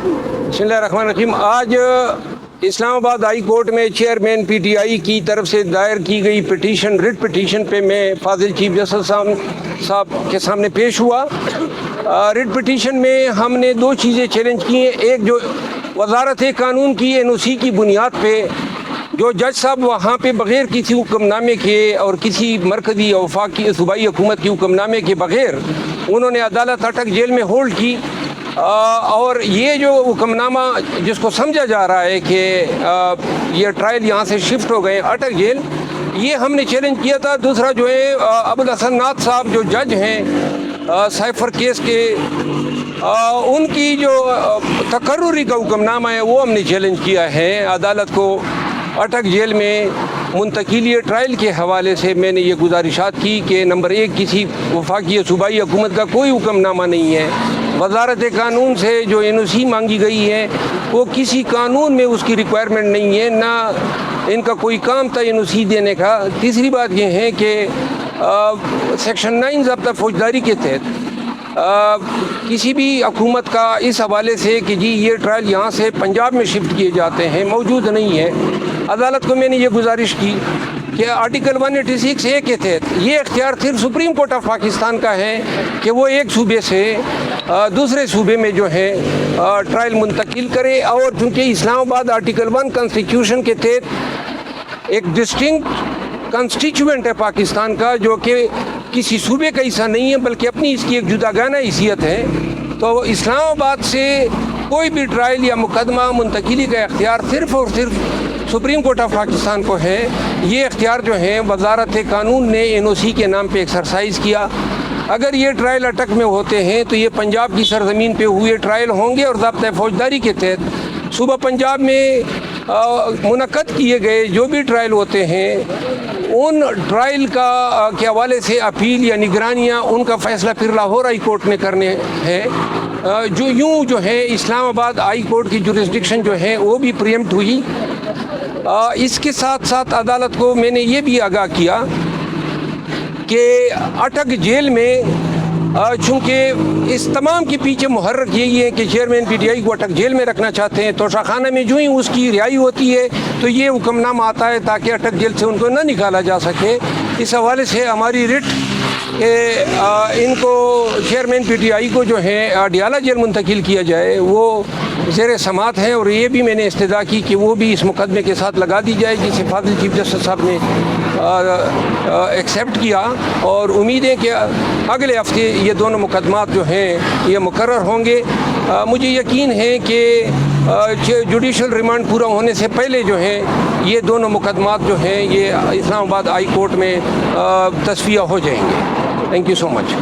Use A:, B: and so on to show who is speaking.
A: बिस्मिल्लाहिर्रहमानिर्रहीम। आज Islamabad high court में चेयरमैन पीटीआई की तरफ से दायर की गई पिटीशन, रिट पिटीशन पे मैं फाजिल चीफ जस्टिस साहब के सामने पेश हुआ। रिट पिटीशन में हमने दो चीज़ें चैलेंज की हैं। एक, जो वजारत कानून की एनओसी की बुनियाद पे जो जज साहब वहाँ पे बग़ैर किसी हुक्मनामे के और किसी मरकज़ी और वफाकी सूबाई हुकूमत की हुक्मनामे के बग़ैर उन्होंने अदालत अटक जेल में होल्ड की, और ये जो हुक्मनामा जिसको समझा जा रहा है कि ये ट्रायल यहाँ से शिफ्ट हो गए अटक जेल, ये हमने चैलेंज किया था। दूसरा जो है अबुल हसन नाथ साहब जो जज हैं साइफर केस के, उनकी जो तकर्रुरी का हुक्मनामा है वो हमने चैलेंज किया है। अदालत को अटक जेल में मुंतकिली ट्रायल के हवाले से मैंने ये गुजारिशात की कि नंबर एक, किसी वफाकी सूबाई हुकूमत का कोई हुक्मनामा नहीं है। वजारत कानून से जो एनओसी मांगी गई है वो किसी कानून में उसकी रिक्वायरमेंट नहीं है, ना इनका कोई काम था एनओसी देने का। तीसरी बात ये है कि सेक्शन 9 ज़ब्ता फौजदारी के तहत किसी भी हुकूमत का इस हवाले से कि जी ये ट्रायल यहाँ से पंजाब में शिफ्ट किए जाते हैं मौजूद नहीं है। अदालत को मैंने ये गुजारिश की कि आर्टिकल 186 ए के तहत ये इख्तियार सिर्फ सुप्रीम कोर्ट ऑफ पाकिस्तान का है कि वो एक सूबे से दूसरे सूबे में जो है ट्रायल मुंतकिल करे, और चूँकि इस्लामाबाद आर्टिकल 1 कॉन्स्टिट्यूशन के तहत एक डिस्टिंक्ट कंस्टिट्यूएंट है पाकिस्तान का, जो कि किसी सूबे का हिस्सा नहीं है बल्कि अपनी इसकी एक जुदागाना हैसियत है, तो इस्लामाबाद से कोई भी ट्रायल या मुकदमा मुंतकिली का इख्तियार सिर्फ़ और सिर्फ सुप्रीम कोर्ट ऑफ पाकिस्तान को है। ये इख्तियार जो है वजारत कानून ने एनओसी के नाम पे एक्सरसाइज किया। अगर ये ट्रायल अटक में होते हैं तो ये पंजाब की सरजमीन पे हुए ट्रायल होंगे, और ज़ब्ता फौजदारी के तहत सूबा पंजाब में मुनक्कद किए गए जो भी ट्रायल होते हैं उन ट्रायल का के हवाले से अपील या निगरानियाँ, उनका फ़ैसला फिर लाहौर हाई कोर्ट ने करने हैं। जो यूँ जो है इस्लामाबाद हाई कोर्ट की जुरिस्डिक्शन जो है वो भी प्रीएम्प्ट हुई। इसके साथ साथ अदालत को मैंने ये भी आगाह किया कि अटक जेल में चूँकि इस तमाम के पीछे मुहर्रक यही है कि चेयरमैन पीटीआई को अटक जेल में रखना चाहते हैं, तो शाखाना में जो ही उसकी रिहाई होती है तो ये हुक्मनामा आता है ताकि अटक जेल से उनको न निकाला जा सके। इस हवाले से हमारी रिट इनको चेयरमैन पीटीआई को जो है अडियाला जेल मुंतकिल किया जाए वो ज़ेर समात हैं, और ये भी मैंने इस्तदा की कि वो भी इस मुकदमे के साथ लगा दी जाए, जिसे फाजिल चीफ जस्टिस साहब ने एक्सेप्ट किया। और उम्मीद है कि अगले हफ्ते ये दोनों मुकदमात जो हैं ये मुकर्रर होंगे। मुझे यकीन है कि जुडिशल रिमांड पूरा होने से पहले जो है ये दोनों मुकदमात जो हैं ये इस्लामाबाद हाई कोर्ट में तस्फिया हो जाएंगे। Thank you so much.